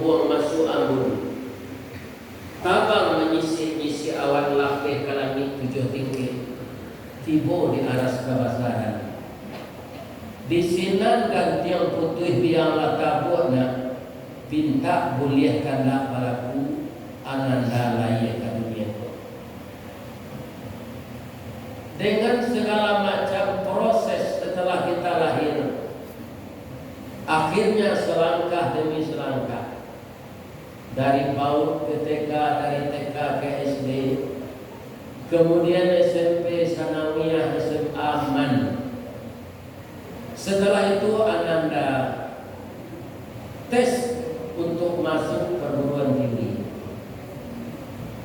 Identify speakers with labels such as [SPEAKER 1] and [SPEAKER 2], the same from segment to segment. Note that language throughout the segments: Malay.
[SPEAKER 1] buang masuk ambun. Tabang menyisi-nyisi awan lapeh ke langit tujuh tinggi. Tiba di aras kabasaran. Di sinan gantiang putih bianglah tabukna. Pinta bolehkanlah palaku ananda layak ke dunia. Dengan segala macam proses setelah kita lahir, akhirnya selangkah demi selangkah, dari PAUD ke TK, dari TK ke SD, kemudian SMP, Sanawiyah, SMA, MAN. Setelah itu ananda tes untuk masuk perguruan tinggi.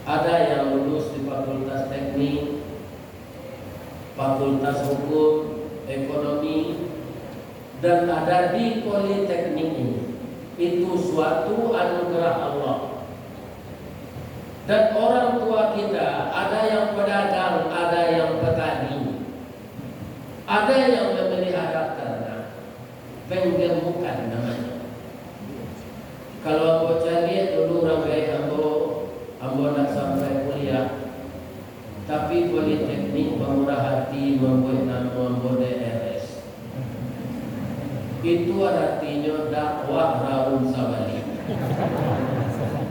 [SPEAKER 1] Ada yang lulus di Fakultas Teknik, Fakultas Hukum, Ekonomi, dan ada di Politeknik ini. Itu suatu anugerah Allah. Dan orang tua kita, ada yang pedagang, ada yang petani, ada yang memelihara ternak, penggemukan namanya. Kalau ambo cari dulu orang gaya ambo nak sampai kuliah, tapi Politeknik Bangura Hati membuat nama ambo DRS. Itu artinya dakwah Raun Sabali.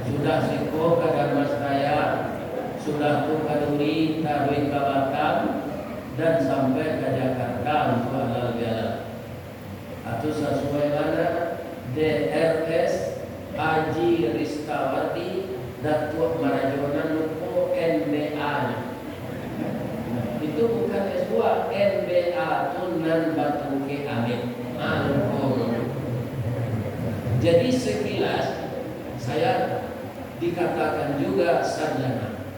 [SPEAKER 1] Sudah siko kadar mas raya, sudah tu kaduri tarwi Batam, dan sampai ke Jakarta untuk halal bihalal. Atau sesuai mana DRS Haji Ristawati Datuk Marajonan Nuko NBA. Itu bukan S2, NBA Tunan Batu Ke Amin. Jadi sekilas saya dikatakan juga sarjana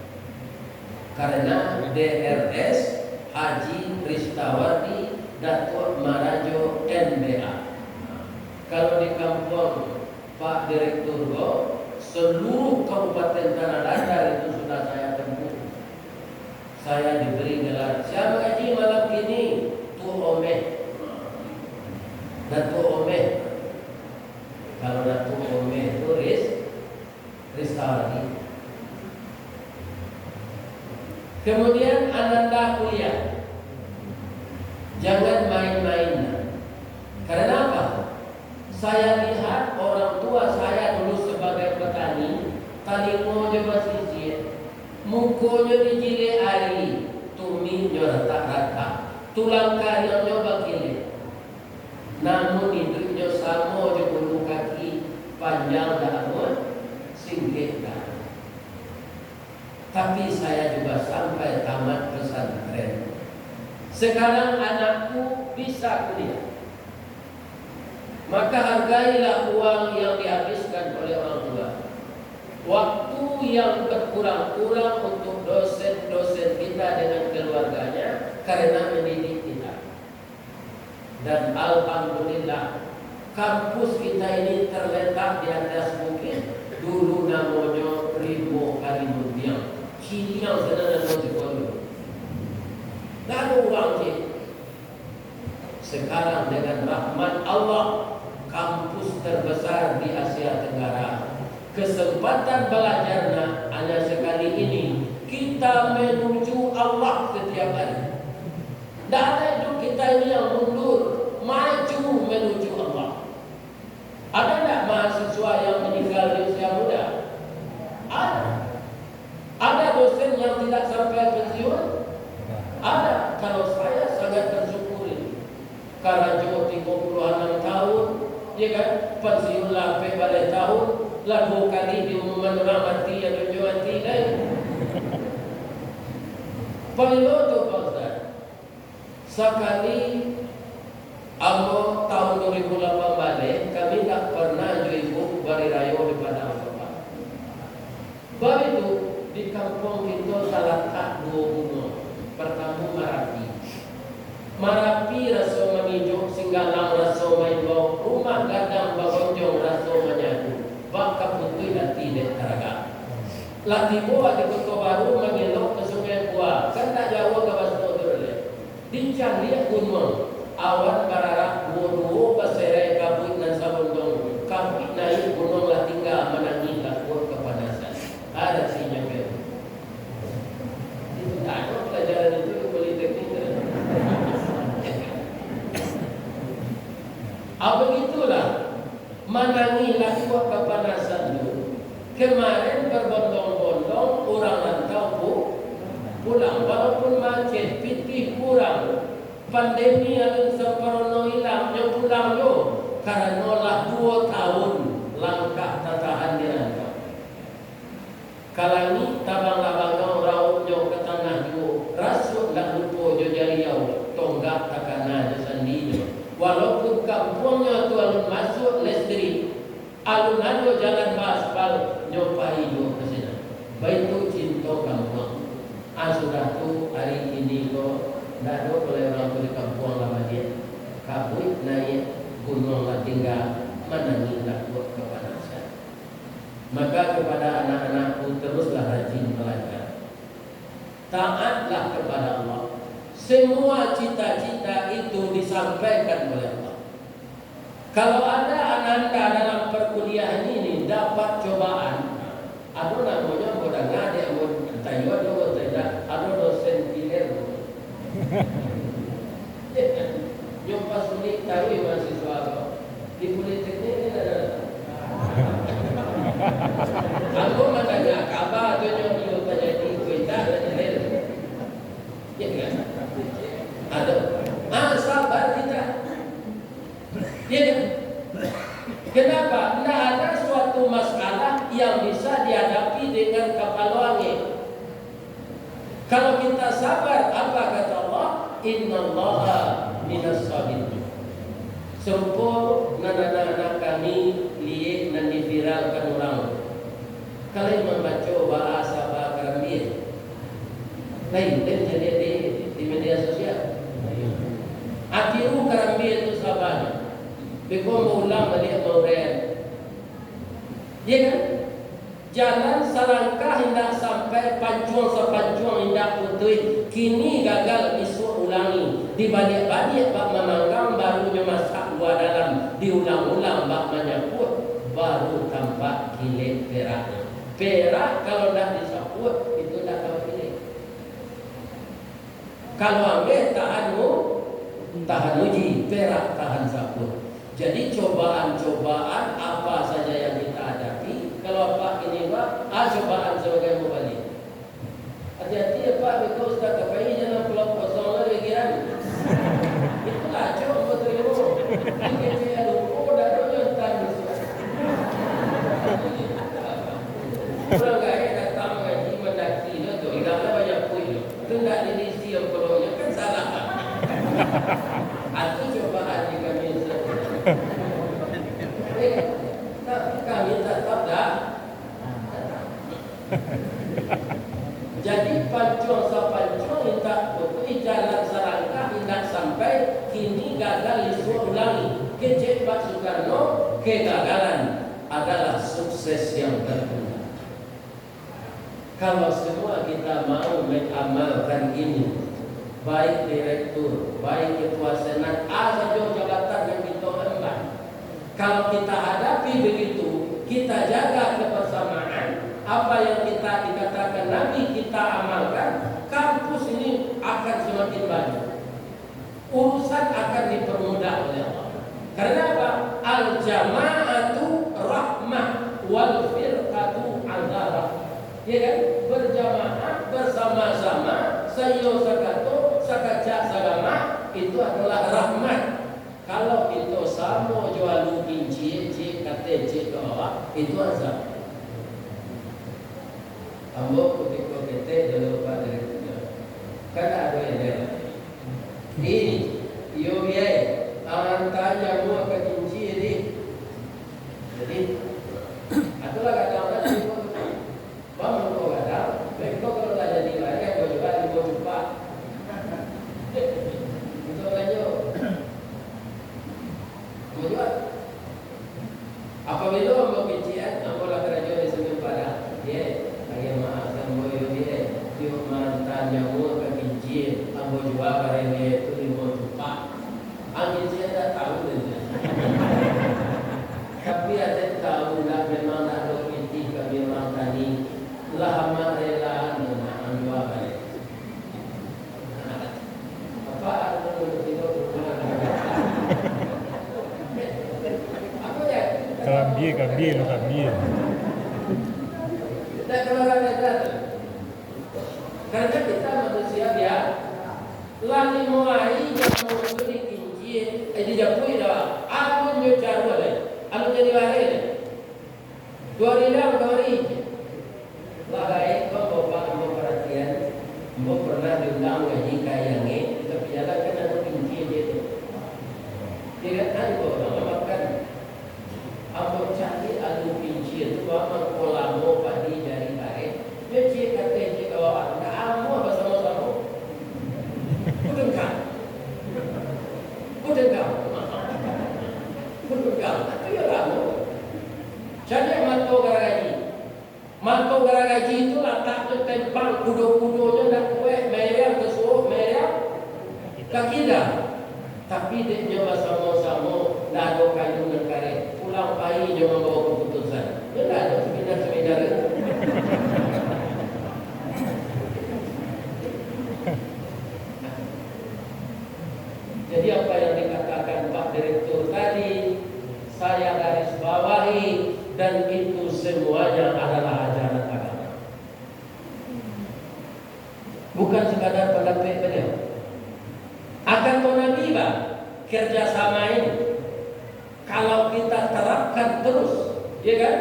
[SPEAKER 1] karena DRS Haji Ristawati Datuk Marajo NBA. Kalau di kampung Pak Direktur seluruh Kabupaten Tanah Datar itu sudah saya tempuh. Saya diberi gelar siapa Haji malam ini Tu Omeh. Datuk Omeh. Kalau Datuk Omeh itu Ristawati. Kemudian ananda kuliah. Jangan main-main. Karena apa? Saya lihat orang tua saya dulu sebagai petani, talingo je basijit, mukonya dijile ari, tumi nyorata rata, tulang kari nyoba kile. Namun hidupnya sama je bulu kaki panjang daun singkit dah. Tapi saya juga sampai tamat pesantren. Sekarang anakku bisa kuliah. Maka hargailah uang yang dihabiskan oleh orang tua. Waktu yang berkurang-kurang untuk dosen-dosen kita dengan keluarganya karena mendidik kita. Dan alhamdulillah kampus kita ini terletak di atas bukit. Dulu namanya Ribo Kalimundiang. Ciliang sedang nama sekolah. Lalu uang sekarang dengan rahmat Allah, kampus terbesar di Asia Tenggara. Kesempatan belajarnya hanya sekali ini. Kita menuju Allah setiap hari. Tidak ada hidup kita ini yang mundur, maju menuju Allah. Ada tidak mahasiswa yang meninggal di usia muda? Ada. Ada dosen yang tidak sampai pensiun? Ada. Kalau saya sangat bersyukuri. Karena Jawa 36 tahun, ya kan, pensiun lah balik tahun, lalu kali diumuman orang mati atau mati lain. Perlu tu Pak Ustaz. Sekali Ambo tahun 2008 balik, kami tak pernah juibu bari raya di Padang Bapak. Baru itu di kampung kita terletak dua gunung. Pertama Marapi. Marapi rasa mengijuk, Singgalang rasa main-bau, Rumah Gadang Bagonjong rasa menyatu, Baka Putih Lati Dek Taraga. Lati Boa di Kota Baru mengelok ke Sungai Buah, kan tak jauh ke Basno Dorle. Dincang lihat gunung, awan bararak, buah-buah, paserai, kabut dan sabun dong. Kapit naik gunung lah tinggal, Kemarin berbondong-bondong orang rantau pulang, walaupun macet, pipih kurang, pandemi yang separono hilang, yang pulang yo, karena lah 2 tahun langkah tatahan di rantau. Kalangi tabang-labang raut yo ke tanah yo, rasuk nak lupa jo jari yo, tonggak takana jo sandi. Walaupun kampungnya tu alun masuk listrik, alun ado jalan aspal nyopai jo ke sana. Baik tu cinta kampung. Sudah tu hari ini ko ndak ada oleh orang tu di kampung lama dia. Kabut naik gunung lah tinggal mana tidak buat kepanasan. Maka kepada anak-anakku teruslah rajin belajar. Taatlah kepada Allah. Semua cita-cita itu disampaikan oleh Allah. Kalau ada ananda dalam perkuliahan ini dapat cobaan, ada namanya bodoh ngade, bodoh tayo, bodoh tidak, ada dosen kiler. Yang pas sulit tahu mahasiswa di politeknik ini ada. Aku matanya kabar tu yang tanya di kita dan lain. Ya kan? Ada. Sabar kita. Ya kan? Kenapa? Tidak ada suatu masalah yang bisa dihadapi dengan kapal angin. Kalau kita sabar, apa kata Allah? Innallaha minas sabirin. Sempur anak-anak kami lihat dan diviralkan orang. Kalian membaca bahasa Kerambian. Lain jadi di media sosial. Atiru Kerambian itu sahabatnya. Bekau ulang balik mauren. Ya kan? Jalan selangkah hendak sampai pancuang sepancuang hendak putih. Kini gagal isu ulangi. Dibalik-balik bak memanggang barunya masak gua dalam. Diulang-ulang bak menyaput baru tampak kilit peraknya. Perak kalau dah disaput itu dah tahu kilit. Kalau ambil tahan uji, perak tahan saput. Jadi cobaan-cobaan apa saja yang kita hadapi, kalau Pak ini Pak, cobaan sebagai mubalik. Hati-hati ya Pak, because tak kapai jangan pulau kosong lagi kiran. Itulah coba betul itu. Ini dia lupa dah yang tadi. Kalau gaya datang ngaji mendaki tu, idamnya banyak punya. Itu tidak diisi yang perlunya kan salah. Atau cobaan jika kami tetap dah. Jadi pancuang sapancuang minta putih jalan serangkah tidak sampai kini gagal isu ulangi. Kecek Pak Soekarno kegagalan adalah sukses yang tertunda. Kalau semua kita mau mengamalkan ini, baik direktur, baik ketua senat, saja jabatan yang kita emban. Kalau kita hadapi begitu, kita jaga kebersamaan, apa yang kita dikatakan Nabi kita amalkan, kampus ini akan semakin banyak. Urusan akan dipermudah oleh Allah. Karena apa? Al-jama'atu rahmah wal firqatu azab. Ya kan? Berjamaah bersama-sama, sayo sakato, sakajak sagama, itu adalah rahmat. Kalau itu sama jual kinci, kata cik bawah, itu azab. Ambo ketika kita dulu pada itu, kan ada yang lain. Ini, yo biaya, orang tanya mua ke kinci ini. Jadi, itulah kata orang itu. Bang, kau kata, baik kau kalau tak jadi lagi, kau juga jumpa. Itu lanjut. Kedua, apabila mau kincian, apalah kerajaan di sini pada dia, bagi maaf dan boyo dia, dia mantan nyawa ke kincian, ambo jual barang dia itu lima juta. Angin saya tak tahu dia. Tapi ada tahu dah memang nak ada kinci ke memang tadi lama rela nak jual barang. Apa ada itu?
[SPEAKER 2] Cambie lo cambie.
[SPEAKER 1] Tidak keluar datang. Karena kita manusia dia lagi mulai jangan memberi kinci, dijapui dah. Aku nyocar boleh, aku jadi lahir. 2000 Lahir kau bapak mau perhatian, mau pernah diundang gaji kayangnya, tapi jalan kan ada kinci dia tu. Dia kan kau orang makan. Aku cari adu kinci itu bapak kolamo padi dari kare. Dia cik kata cik awak, tak amu apa sama-sama. Kudengkang, itu ya kamu. Jadi mantu garagaji itu letaknya tempang kudo-kudonya dan kue merah kesuruh merah kakidah. Tapi dia sama-sama dado kayu dan kare pulang pagi dia membawa keputusan. Dia tak ada seminar itu. Jadi apa yang dikatakan Pak Direktur tadi saya garis bawahi dan itu semuanya adalah ajaran agama. Bukan sekadar pendapat beliau. Akan menambah kerjasama ini. Kalau kita terapkan terus, ya kan?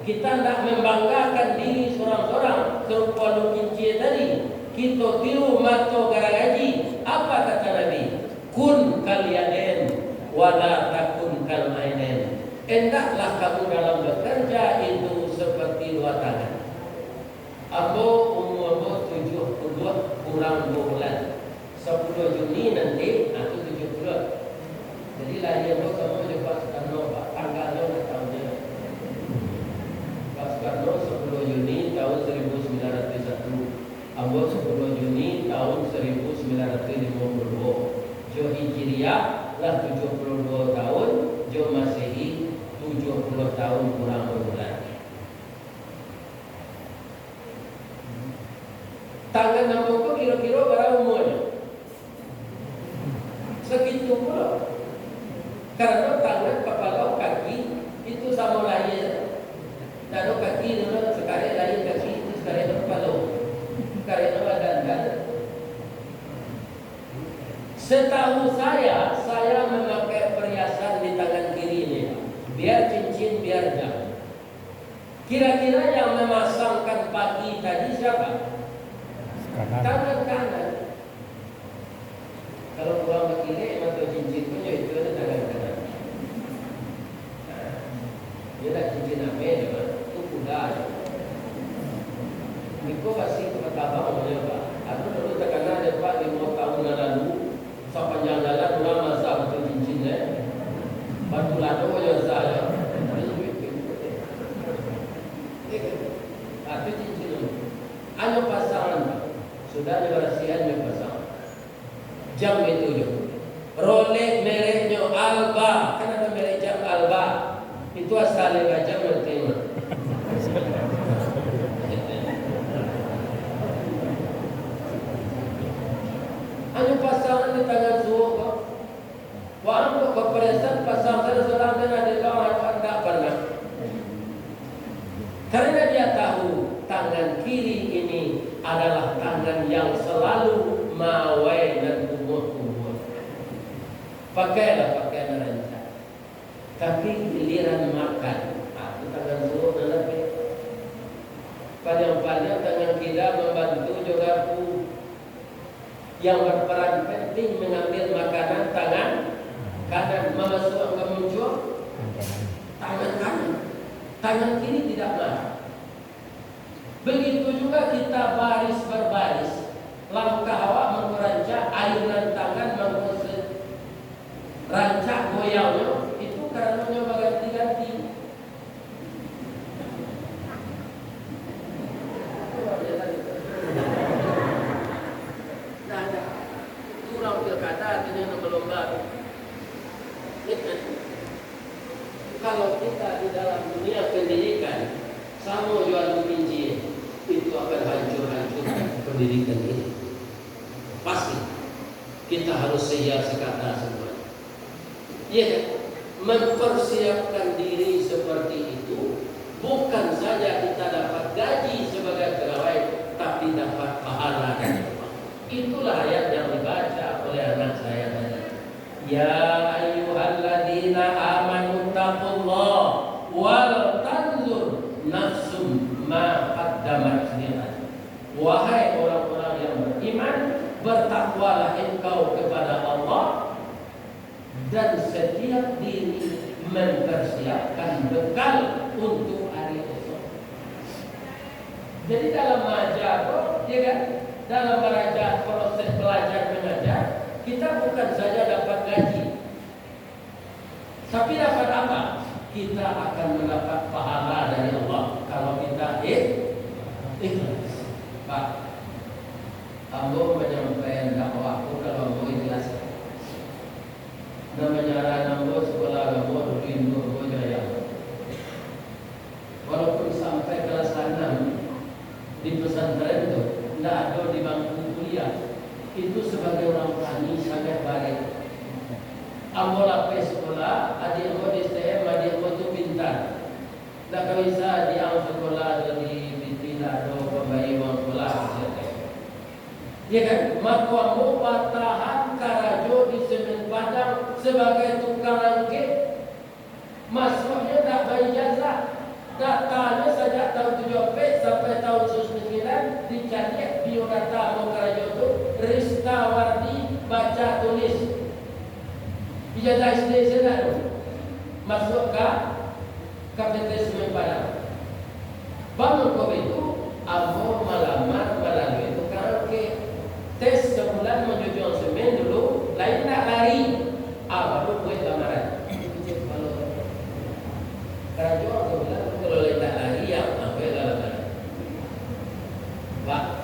[SPEAKER 1] Kita tidak membanggakan diri seorang-seorang serupa lukinci tadi. Kita tiru mato garagaji. Apa kata Nabi? Kun kalianen wala takun kalmainen. Hendaklah kamu dalam bekerja itu seperti dua tangan. Ambo umur 72 kurang 2 bulan. 10 Juni nanti aku 70. Jadi lahir aku sama juga Pak Soekarno, Pak tanggalnya dan tahunnya. Pak Soekarno 10 Juni tahun 1901. Ambo 10 Juni tahun 1952. Jo Hijriah lah 72 tahun, Jo Masehi 70 tahun kurang berbulan. Tangan ambo kira-kira berapa umurnya? Segitu pula. Karena tangan, kepala, kaki itu sama lahir. Dan kaki itu sekarang lahir kaki itu sekarang kepala. Sekarang badan. Setahu saya memakai perhiasan di tangan kiri ini. Biar cincin, biar jam. Kira-kira yang memasangkan pagi tadi siapa? Tangan kanan. Kalau orang berkiri, atau cincin punya itu ada tangan kanan. Dia tak cincin apa ya, itu kuda. Itu masih ketabang oleh Pak. Aku dulu terkenal ada Pak 5 tahun lalu. Sepanjang jalan orang masa betul cincinnya. Batu lado yang saya. Itu cincin dulu. Hanya pasangan Pak. Sudah dibersihannya pasangan. Jam itu juga. Rolex mereknya Alba. Kan ada merek jam Alba. Itu asalnya jam bertema. Hanya pasangan di tangan suhu. Wah, untuk kepresan pasangan seorang dan ada kawan tak pernah. Karena dia tahu tangan kiri ini adalah tangan yang selalu mawai dan umur-umur. Pakailah pakaian rancang. Tapi giliran makan, itu tangan suhu dan lebih. Panjang-panjang tangan kita membantu juga yang berperan penting mengambil makanan tangan kanan, memasukkan ke muncul tangan kanan, tangan kiri tidak marah. Begitu juga kita baris berbaris, langkah awak mengerancak ayunan tangan rancak goyangnya itu karena berganti-ganti. Kurang pilkada artinya berlomba. Kalau kita di dalam dunia pendidikan sama jual pinjam, itu akan hancur-hancurkan pendidikan ini. Pasti kita harus siap sekata semua. Ya, mempersiapkan diri seperti itu bukan saja kita dapat gaji Itulah ayat yang dibaca oleh anak saya tadi. Ya ayyuhalladzina amanu taqullah wal tanzur nafsum ma qaddamat lighad. Wahai orang-orang yang beriman, bertakwalah engkau kepada Allah dan setiap diri mempersiapkan bekal untuk hari esok. Jadi dalam mengajar, ya kan? Dalam belajar, proses belajar mengajar, kita bukan saja dapat gaji, tapi dapat apa? Kita akan mendapat pahala dari Allah kalau kita ikhlas. Pak, ambo menyampaikan dakwahku kalau ambo ikhlas. Namanya ambo sekolah ambo di Indo Jaya. Walaupun sampai kelas 6 di pesantren itu tidak ada di bangku kuliah, itu sebagai orang tani sangat baik. Ambo lapis sekolah, adik ambo di STM, adik ambo itu pintar. Tak bisa dia sekolah atau di Bina atau pembayi uang sekolah. Ya kan? Maka ambo patahan karajo di Semen Padang sebagai tukang angkit. Masuknya tak bayar jasa. Datanya sejak tahun 70 sampai tahun 99 dicari biodata Mokarajo itu Rista Wardi baca tulis ijazah SD sana masuk ke KPT Semen Padang. Bangun kau itu ambo melamar melalui tukang angkit. Tes sebulan menjujur semen dulu, lain tak lari. Baru buat lamaran. Karajo aku bilang kalau letak lari yang ambil lamaran. Pak,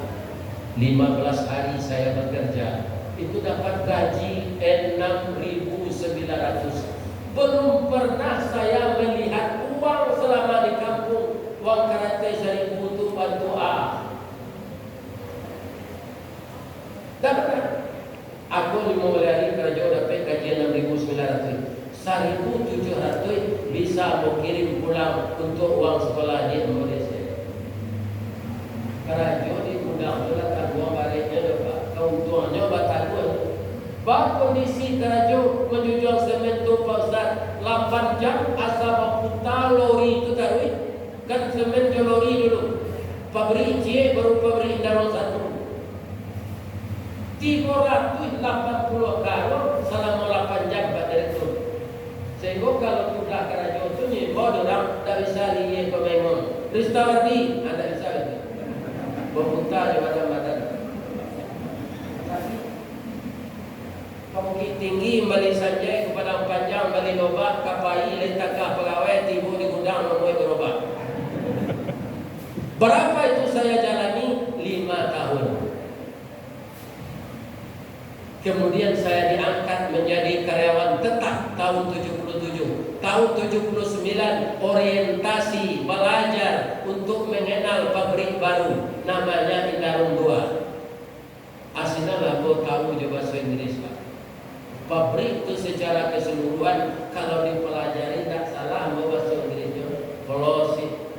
[SPEAKER 1] 15 hari saya bekerja, itu dapat gaji 6.900. Belum pernah saya melihat uang selama di kampung, uang karate dari butuh bantu A. Tak pernah. Aku 5 hari kerja dapat gaji 6.900. 1.700 bisa mau kirim pulang untuk uang sekolah di Indonesia. Karena di gudang itu lah uang baliknya Pak. Keuntungannya bataku. Bak kondisi kerajo menjual semen tu Pak Ustaz 8 jam asal putar lori itu tahu kan semen jual lori dulu. Pabrik C baru pabrik Indaro 1. 380 karo selama 8 jam Pak Direktur. Sehingga kalau sudah kerajo itu ni, bawa orang tak bisa lihat pemengon. Ristawardi, anda bisa itu. Berputar di badan-badan. Tapi kamu tinggi balik saja kepada panjang balik lobak kapai letakah pegawai tibu di gudang memulai berubah. Berapa itu saya jalani? 5 tahun. Kemudian saya diangkat menjadi karyawan tetap tahun 77. Tahun 79 orientasi belajar untuk mengenal pabrik baru namanya Indarung 2. Aslinya lah kau tahu juga bahasa Inggris Pak. Pabrik itu secara keseluruhan kalau dipelajari tak salah bahasa Inggrisnya Velosit.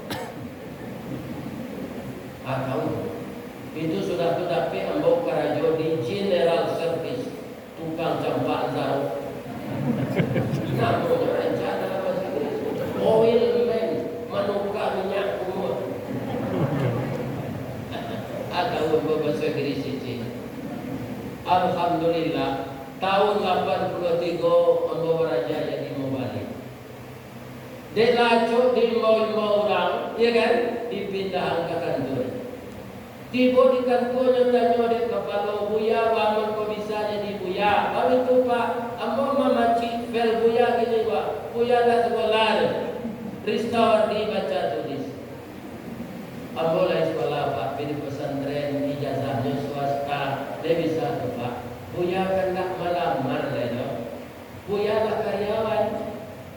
[SPEAKER 1] Atau itu sudah tapi ambau karajo di General Service tukang campak zaruk. Namanya rencana bahasa Inggris oil man menukar minyak kumur. Atau bahasa Inggris ini. Alhamdulillah tahun 83 ambau raja jadi mau balik. Dek lacuk di mau orang, ya kan? Dipindah ke kantor. Tiba di kantornya tanya dek kepala buya, bangun kau bisa jadi buya. Baru itu Pak, ambo mamaci fel buya gini Pak. Buya dah sekolah. Ristawardi baca tulis. Ambo lah sekolah Pak, pilih pesantren ijazahnya swasta. Dia bisa tu Pak. Buya kan tak melamar leno. Buya lah karyawan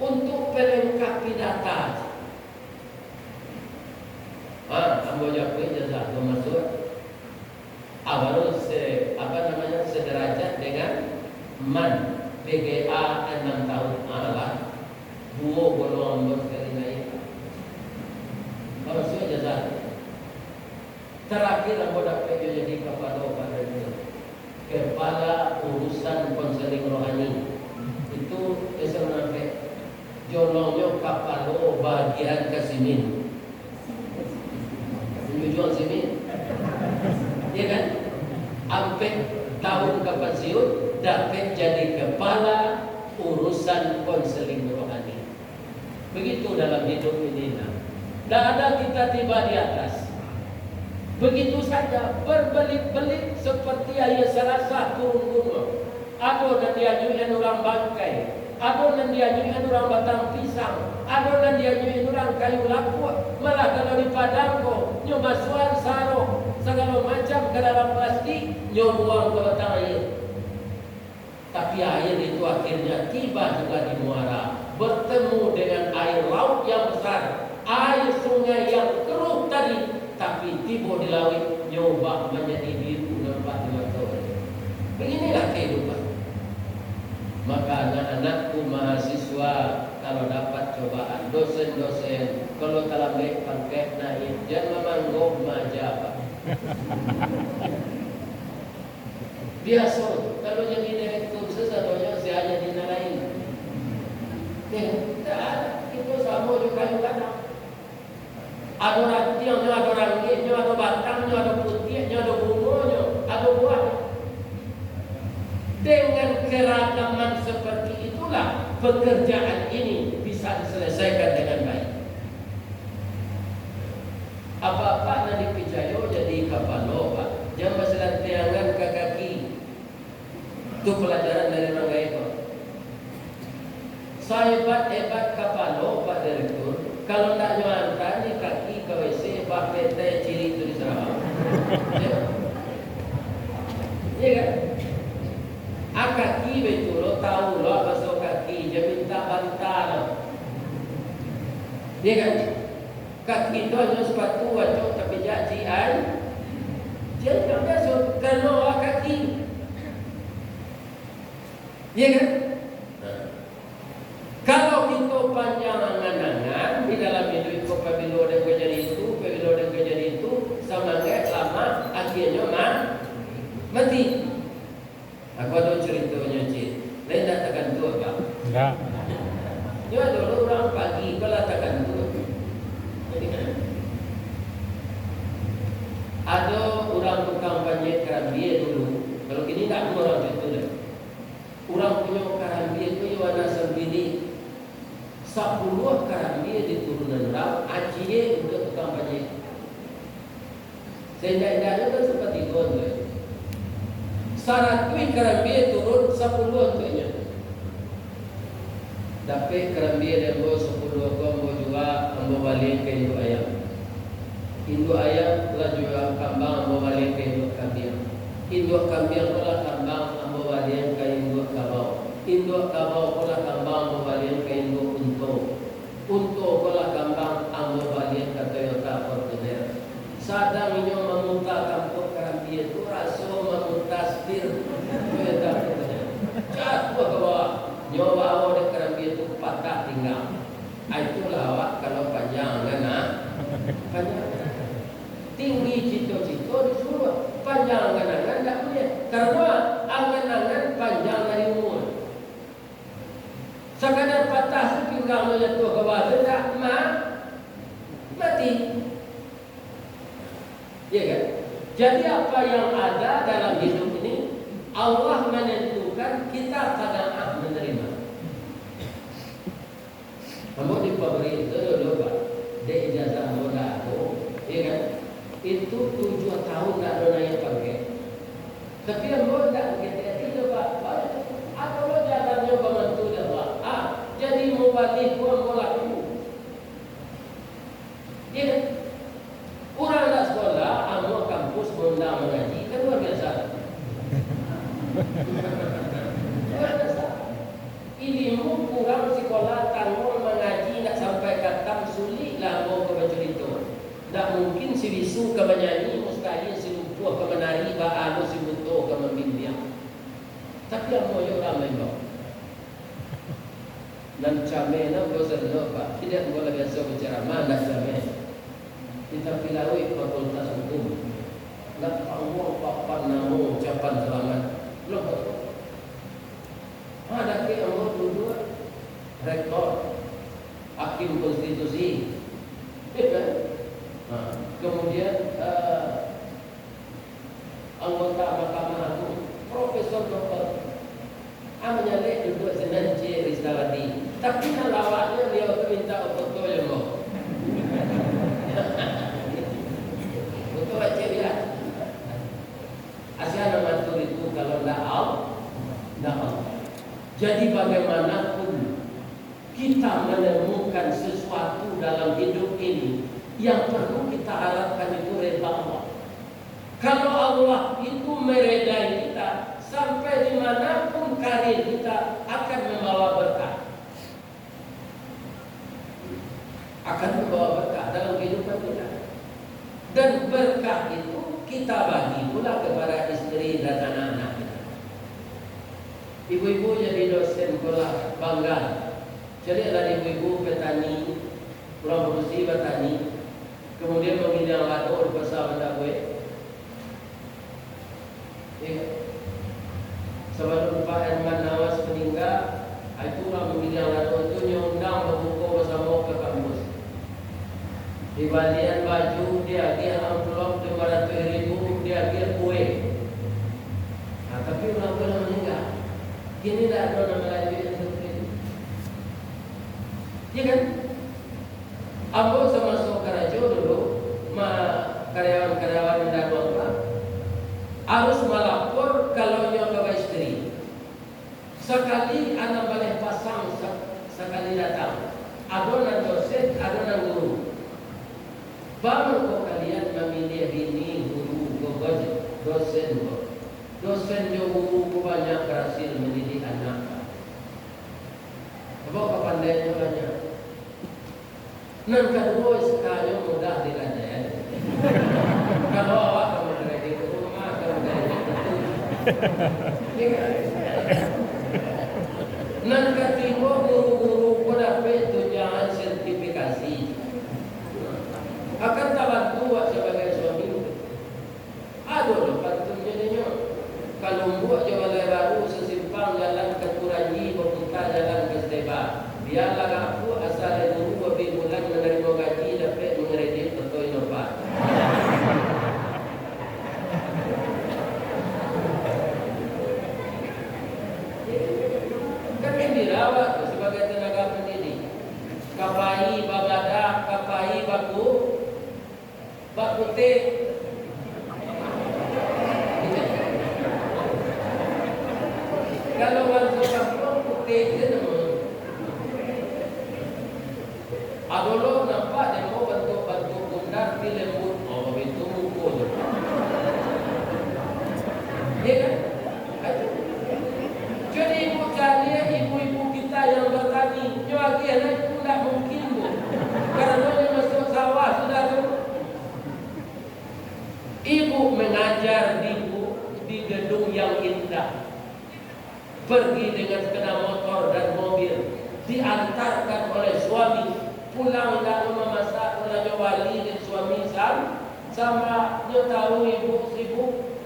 [SPEAKER 1] untuk pelengkapi data. Ambo jawab ijazah masuk. Baru sederajat dengan man PGA 6 tahun. Lah. Dua golongan ambo sekali naik. Masuk ijazah. Terakhir ambo dapat jadi kepala pada itu. kepala urusan konseling rohani. Itu sampai jolongnya kapalo bagian ke simin. Jual simin. Ya kan? Sampai tahun ke pensiun dapat jadi kepala urusan konseling rohani. Begitu dalam hidup ini. Tidak ada kita tiba di atas. Begitu saja berbelit-belit seperti ayah serasa turun gunung. Ada yang diajuin orang bangkai, ada yang diajuin orang batang pisang, ada yang diajuin orang kayu lapuk. Malah kalau di padangko, nyo masukan sarung segala macam ke dalam plastik, nyo buang ke batang air. Tapi air itu akhirnya tiba juga di muara, bertemu dengan air laut yang besar, air sungai yang keruh tadi. Tapi tiba di laut nyoba menjadi biru nampak di mata. Beginilah kehidupan. Maka anak-anakku mahasiswa kalau dapat cobaan, dosen-dosen kalau telah baik pakai naik jangan memangguk maja. Biasa kalau jadi direktur sesuatunya saya hanya dinalain. Tidak ada, itu sama juga kadang. Ada orang tiang, ada orang gini, ada batang, ada putih, ada bunganya, ada buah. Dengan keragaman seperti itulah pekerjaan ini bisa diselesaikan dengan baik. Apa-apa nanti pijayo jadi kapalo, Pak. Jangan masalah tiangan ke kaki. Itu pelajaran dari orang itu. Sehebat-hebat kapalo, Pak Direktur. Kalau tak nyuantan di kaki ke WC, Pak PT ciri itu di Sarawak. Ya kan? Kaki betul lo tahu lo basuh kaki, dia minta bantal. Ya kan? Kaki itu hanya sepatu wajib tapi jajian. Dia tak basuh kerana kaki. Ya kan? Kalau kita panjang angan-angan di dalam hidup itu pemilu dan kejadian itu, pemilu dan kejadian itu sama kayak lama akhirnya mati. Aku ada ceritanya cik. Lain tak takkan tua tak?
[SPEAKER 2] Enggak.
[SPEAKER 1] Dia dulu orang pagi kalau takkan tua. Ada orang tukang banyak karambia dulu. Kalau kini tak ada orang itu dah. Orang punya karambia itu yang warna sembili. 10 karambia di turunan rau. Ajiye untuk tukang banyak. Sehingga-hingga kan seperti itu. Saratui karambia turun 10 tuanya. Dapat karambia dan bawa 10 bawa juga ambo balik ke induk ayam. Induk ayam telah juga kambang ambo balik ke induk kambing. Induk kambing telah kambang ambo balik ke induk kabau. Induk kabau telah kambang ambo balik ke induk unto. Unto telah kambang ambo balik ke Toyota Fortuner. Sadang inyo memutar kampung karambia itu rasa memutar setir Toyota Fortuner. Jatuh ke bawah. Nyawa awak dan karambia itu patah tinggal. Itulah awak kalau panjang kan? Panjang. Tinggi cito-cito disuruh. Panjang angan-angan tak boleh. Karena angan-angan panjang dari umur. Sekadar patah pinggang menyentuh ke bawah tidak mati. Ya kan? Jadi apa yang ada dalam hidup ini Allah menentukan, kita kadang menerima. Kamu diberi itu dulu Pak, de ijazah muda aku, ya kan? Itu 7 tahun tak ada naik pakai. Tapi yang muda kita itu Pak, apa lo jalannya bantu dah Pak? Jadi mau balik gua mau laku. Ya kan? Orang nak sekolah, anu kampus munda mengaji, kan luar biasa. Luar biasa. Ilmu kurang sekolah tanggung mengaji nak sampai katam sulit lah mau ke baju itu. Tak mungkin si bisu ke menyanyi, mustahil si lumpuh ke menari, ba'alu si butuh ke membimbing. Tapi yang mau yang ramai bang. Dan camena bosan Pak, tidak boleh biasa bicara mana camena. Kita pilawi fakultas hukum. Nak panggung papan namu ucapan selamat. Belum. Ada ke Allah dua rektor, hakim konstitusi, kan? Kemudian anggota Mahkamah Agung, Profesor Doktor, menyalek duduk senang je Rizaladi. Tapi nalawaknya dia minta foto yang mau. Foto aja dia. Asyana matur itu kalau tidak Allah. Jadi bagaimanapun kita menemukan sesuatu dalam hidup ini yang perlu kita harapkan itu redha Allah. Kalau Allah itu meredai kita, sampai dimanapun karir kita akan membawa berkah. Akan membawa berkah dalam kehidupan kita. Dan berkah itu kita bagi pula kepada istri dan anak-anak kita. Ibu-ibu jadi dosen sekolah bangga. Jadi ada ibu-ibu petani, kurang berusia petani, kemudian mengilang lato di pasar benda kue. Sebelum Pak Herman Nawas meninggal, itu orang mengilang lato itu nyundang berbuku bersama ke kampus. Di balian baju dia amplop 500.000, dia kue. Nah, tapi orang pernah meninggal. Kini dah ada nama lagi yang seperti itu. Ya kan? Ambo sama Sokarajo dulu, karyawan-karyawan yang datang harus melapor kalau nyoba istri. Sekali anak boleh pasang sekali datang. Adonan dosen, adonan guru. Baru kok kalian memilih bini guru, dosen. Dosen yang guru banyak berhasil mendidik anak. Apa kepandaiannya banyak. Nan kedua sekali mudah dilayan. Kalau awak kamu dari rumah kamu dari itu. Nan ketiga guru-guru pun dapat tunjangan sertifikasi. Akan tak bantu sebagai suami. Aduh lepas tu jadinya. Kalau buat jalan baru sesimpang jalan ke Turanji, berputar jalan ke Steba. Biarlah aku asal dulu beberapa bulan menerima gaji dapat mengeredit atau inovasi. Kan yang dirawat sebagai tenaga pendidik. Kapai babada, kapai baku, bak putih. Kalau orang kampung putih dia nama. Adolo nampak dia mau bentuk-bentuk bundar di lembut. Oh itu mukul. Ya kan? Jadi ibu cari ibu-ibu kita yang bertani. Jual dia itu tidak mungkin bu. Karena dia masuk sawah sudah tu. Ibu mengajar di gedung yang indah. Pergi dengan sepeda motor dan mobil, diantarkan oleh suami, pulang lalu memasak oleh wali dan suami sama dia tahu ibu sibuk.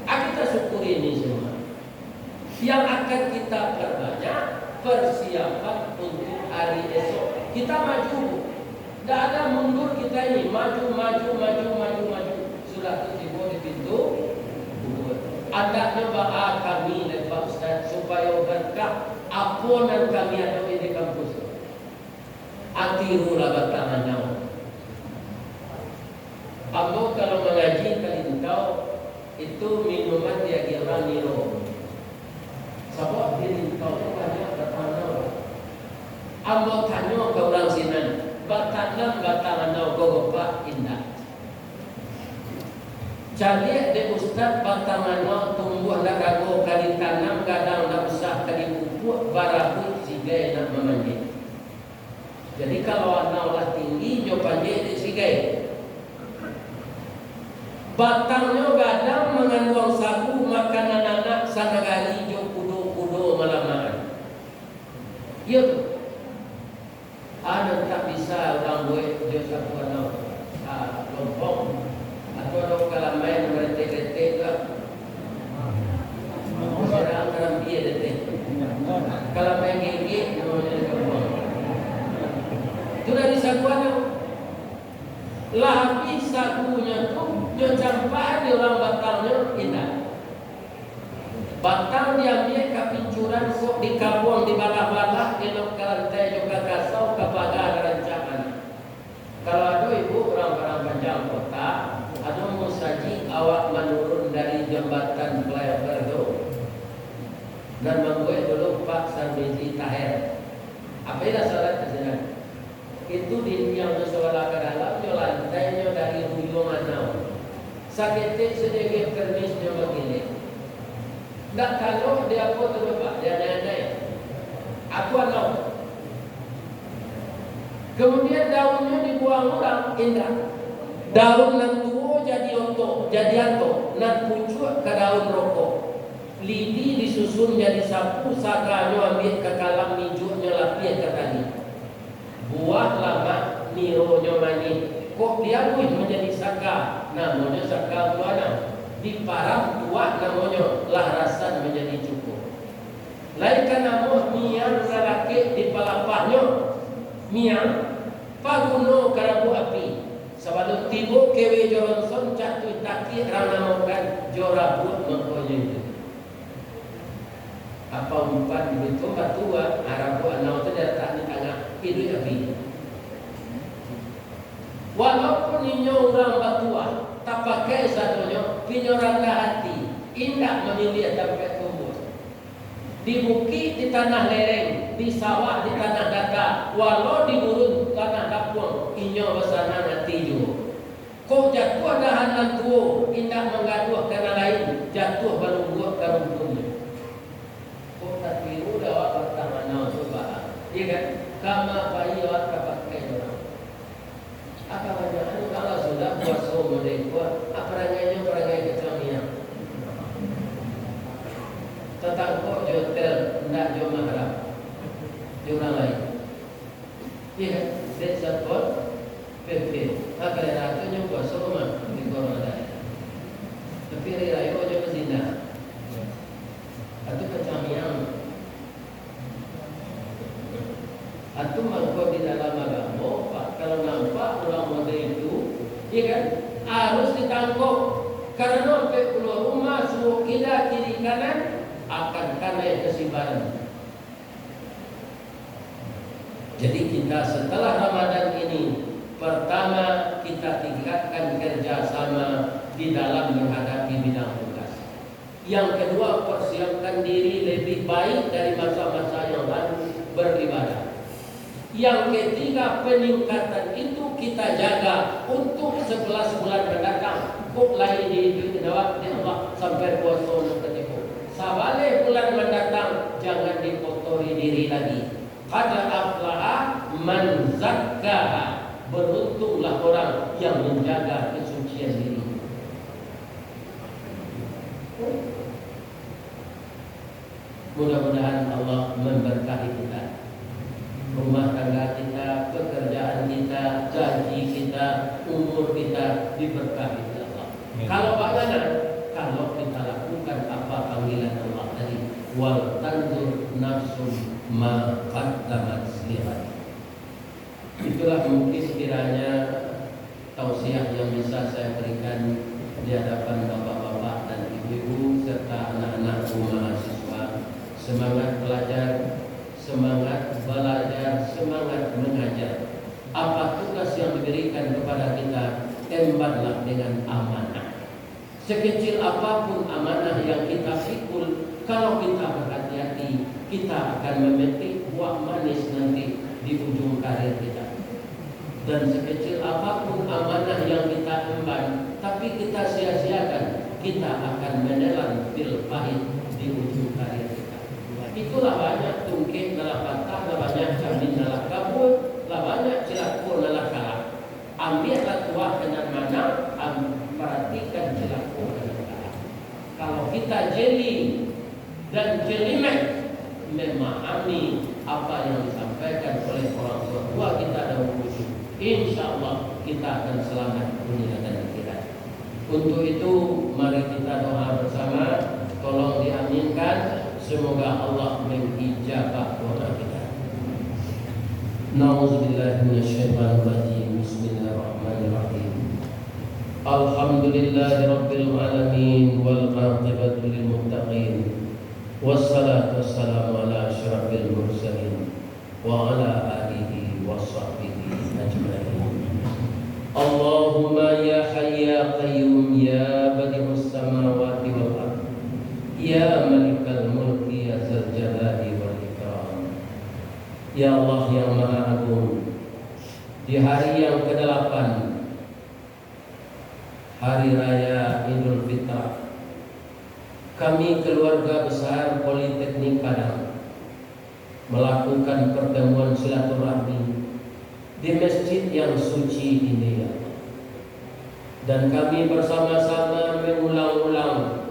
[SPEAKER 1] Kita syukuri ini semua. Yang akan kita perbanyak persiapan untuk hari esok. Kita maju, tidak ada mundur kita ini, maju. Sudah tertiba di pintu. Anda coba kami dan Pak Ustaz supaya berkah apunan kami ada di kampus. Atirulah bertangan. Ambo kalau mengaji kali engkau itu minuman dia kira niro. Sebab diri engkau itu banyak bertangan. Ambo tanya ke orang sinan, bertangan gogopak indah. Jadi de Ustaz batangan tumbuh nak rago kali tanam kadang nak besar kali pupuk barabu sigai nak memanjit. Jadi kalau anak lah tinggi jo panjit di sigai. Batangnya kadang mengandung sagu makanan anak sanagari jo kudo malaman. Ya tu. Ada tak bisa orang buat jo sagu anak lompong. Atau kalau main berdetik-detik lah wana. Lah bisa punya tu dia campak di orang batangnya indah. Batang diambil ke pincuran kok dikabuang di balah-balah elok ke lantai juga kasau ke bagar rancangan. Kalau ada ibu orang-orang panjang kota, ada musaji awak menurun dari jembatan flyover itu dan membuat dulu Pak Sarbiji Tahir. Apa itu salat kesana? Itu di yang sekolah ke dalam, yo lantainya dari ujung anau. Sakit sedikit kermisnya begini. Nggak kalau dia apa tu Pak, dia naik. Aku anau. Kemudian daunnya dibuang orang indah. Daun nan tua jadi otok, jadi atok, nan pucuk ke daun rokok. Lidi disusun jadi sapu, sakanya ambil ke kalam mijuknya lapis ke tadi. Buah lama nironya manis. Kok dia menjadi saka, namanya saka buana. Di parang tua namanya lahrasan menjadi cukup. Lain kan nama miang lalaki di palapahnya. Miang paguno karabu api. Sebab tibo kewe Johnson jatuh taki rana makan jorabut mengkonya itu. Apa umpan itu batua Arabu anak itu datang di tengah itu api. Walaupun inyo orang batua tak pakai satunya pinyoran hati indah memilih sampai tumbuh di bukit, di tanah lereng, di sawah, di tanah datar, walau di gurun tanah dapur inyo bersana hati juga. Kok jatuh dahanan tua indah menggaduh karena lain jatuh baru buat karumpunnya. Kok tak biru dah pertama coba, iya kan? Kama bayi awak pakai orang. Apa banyak kalau sudah puasa mereka apa rangainya perangai kecamian tetangga hotel tidak jauh mahram di orang lain iya dia support PP apa yang ratunya puasa rumah di corona tapi raya aja berzina atau kecamian atau mangkuk di dalam agama kalau nampak orang model itu, ya kan, harus ditangkap. Karena sampai keluar rumah, suruh kiri kanan akan kena kesibaran. Jadi kita setelah Ramadan ini, pertama kita tingkatkan kerjasama di dalam menghadapi bidang tugas. Yang kedua, persiapkan diri lebih baik dari masa-masa yang lalu beribadah. Yang ketiga, peningkatan itu kita jaga untuk 11 bulan mendatang. Kok lain di Allah sampai puasa nanti. Sabale bulan mendatang jangan dikotori diri lagi. Qad aflaha man zakkaha. Beruntunglah orang yang menjaga kesucian diri. Mudah-mudahan Allah memberkahi kita. Rumah tangga kita, pekerjaan kita, gaji kita, umur kita diberkahi Allah. Kalau bagaimana? Kalau kita lakukan apa panggilan Allah tadi, wal tanzur nafsum ma qaddamat lihat. Itulah mungkin kiranya tausiah yang bisa saya berikan di hadapan bapak-bapak dan ibu-ibu serta anak-anak mahasiswa. Semangat belajar, semangat belajar, semangat mengajar. Apa tugas yang diberikan kepada kita, embanlah dengan amanah. Sekecil apapun amanah yang kita pikul, kalau kita berhati-hati, kita akan memetik buah manis nanti di ujung karir kita. Dan sekecil apapun amanah yang kita emban, tapi kita sia-siakan, kita akan menelan pil pahit di ujung karir kita. Itulah banyak tungkit dalam patah, banyak jamin dalam kabut, banyak cilakur dalam kalah. Ambillah tuah dengan mana, perhatikan cilakur dengan kalah. Kalau kita jeli dan jelimet memahami apa yang disampaikan oleh orang tua kita dan khusyuk, insya Allah kita akan selamat dunia dan akhirat. Untuk itu mari kita doa bersama, tolong diaminkan. Semoga Allah mengijabah doa kita. Nauzubillahi minasyaitonir rajim. Bismillahirrahmanirrahim. Alhamdulillahirabbil alamin wal aqibatu lil muttaqin. Wassalatu wassalamu ala asyrafil mursalin wa ala alihi washabbihi ajmain. Allahumma ya hayy ya qayyum ya badi'us samawati wal ardh ya malikal mulki ya dzal jalali wal ikram. Ya Allah yang Maha Agung, di hari yang ke-8 Hari Raya Idul Fitri, kami keluarga besar Politeknik Padang melakukan pertemuan silaturahmi di masjid yang suci ini, ya Allah. Dan kami bersama-sama mengulang-ulang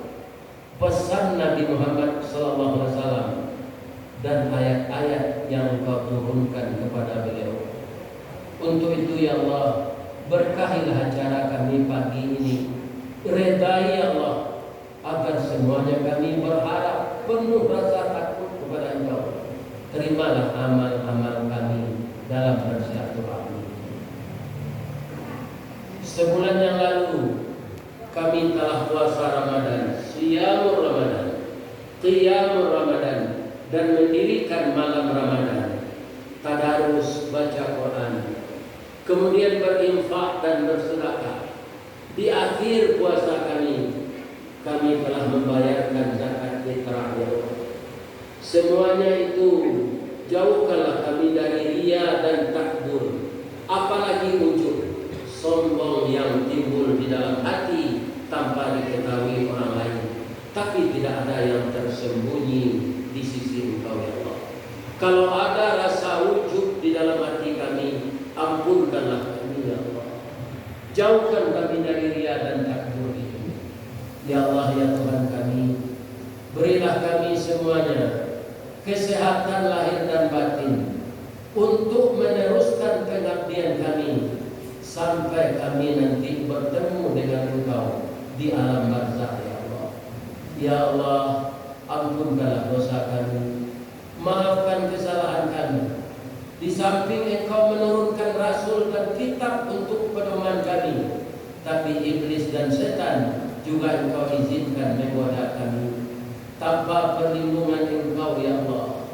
[SPEAKER 1] pesan Nabi Muhammad SAW dan ayat-ayat yang Kau turunkan kepada beliau. Untuk itu ya Allah, berkahilah acara kami pagi ini. Redai ya Allah, agar semuanya kami berharap penuh rasa takut kepada Engkau. Terimalah amal-amal kami dalam bersilaturahmi. Sebulan yang lalu kami telah puasa Ramadan, Siyamur Ramadan, Qiyamur Ramadan, dan mendirikan malam Ramadan, tadarus baca Quran, kemudian berinfak dan bersedekah. Di akhir puasa kami telah membayarkan zakat fitrah. Semuanya itu jauhkanlah kami dari riya dan takbur, apalagi ujub, sombong yang timbul di dalam hati tanpa diketahui orang lain, tapi tidak ada yang tersembunyi di sisi Engkau ya Allah. Kalau ada rasa ujub di dalam hati kami, ampunkanlah kami ya Allah. Jauhkan kami dari riya dan takbur itu. Ya Allah ya Tuhan kami, berilah kami semuanya kesehatan lahir dan batin untuk meneruskan pengabdian kami sampai kami nanti bertemu dengan Engkau di alam barzakh ya Allah. Ya Allah, ampunkanlah dosa kami, maafkan kesalahan kami. Di samping Engkau menurunkan Rasul dan kitab untuk pedoman kami, tapi iblis dan setan juga Engkau izinkan menggoda kami. Tanpa perlindungan Engkau ya Allah,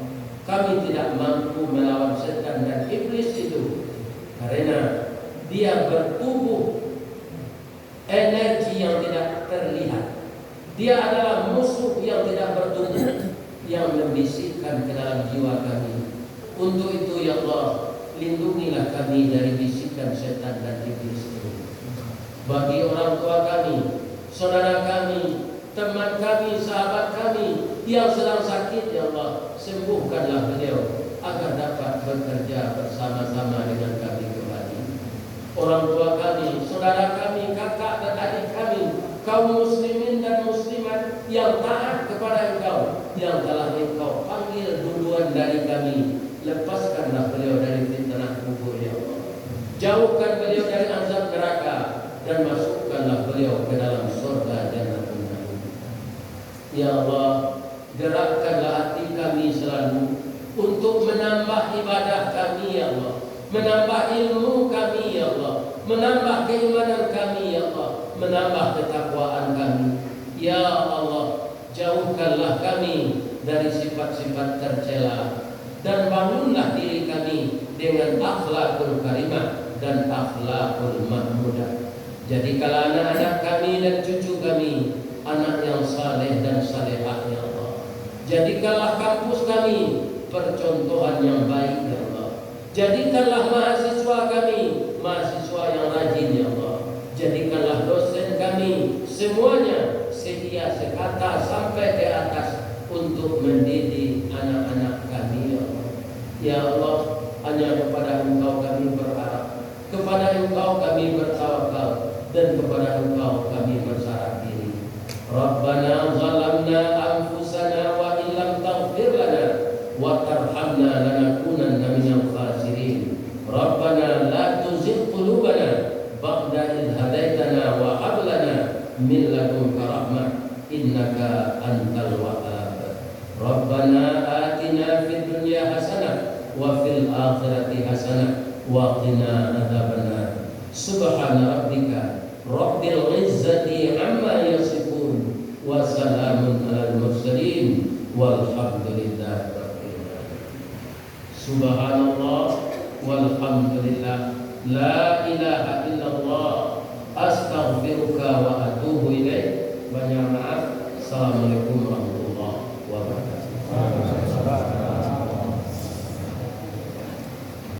[SPEAKER 1] kami tidak mampu melawan setan dan iblis itu, karena dia bertubuh energi yang tidak terlihat. Dia adalah musuh yang tidak bertubuh, yang membisikkan ke dalam jiwa kami. Untuk itu ya Allah, lindungilah kami dari bisikan setan dan iblis itu. Bagi orang tua kami, saudara kami, teman kami, sahabat kami yang sedang sakit ya Allah, sembuhkanlah beliau agar dapat bekerja bersama-sama dengan kami kembali. Orang tua kami, saudara kami, kakak dan adik kami, kaum muslimin dan muslimat yang taat kepada Engkau, yang telah Engkau panggil duluan dari kami, lepaskanlah beliau dari fitnah kubur ya Allah. Jauhkan beliau dari azab neraka dan masukkanlah beliau ke dalam surga Jannatul Na'im. Ya Allah, gerakkanlah hati kami selalu untuk menambah ibadah kami ya Allah, menambah ilmu kami ya Allah, menambah keimanan kami ya Allah, menambah ketakwaan kami. Ya Allah, jauhkanlah kami dari sifat-sifat tercela dan bangunlah diri kami dengan akhlakul karimah dan akhlakul mahmudah. Jadikanlah anak-anak kami dan cucu kami anak yang saleh dan salehah ya Allah. Jadikanlah kampus kami percontohan yang baik ya Allah. Jadikanlah mahasiswa kami mahasiswa yang rajin ya Allah. Jadikanlah dosen kami semuanya sedia sekata sampai ke atas untuk mendidik anak-anak kami ya Allah. Ya Allah, hanya kepada Engkau kami berharap, kepada Engkau kami bertawakal, dan kepada Engkau kami bersarah diri. Rabbana zalamna anfusana wa illam taghfir lana wa tarhamna lanakunanna minal khasirin. Rabbana la tuzigh qulubana ba'da idh hadaitana wa hab lana min ladunka rahmah innaka antal wahhab. Rabbana atina fid dunya hasanah wa fil akhirati hasanah wa qina adzabannar. Subhana rabbika rabbil izzati amma yasifun wa salamun alal mursalin walhamdulillahi rabbil alamin. Subhanallah walhamdulillah la ilaha illallah astaghfiruka wa atubu ilaik. Banyak maaf. Assalamualaikum warahmatullahi wabarakatuh.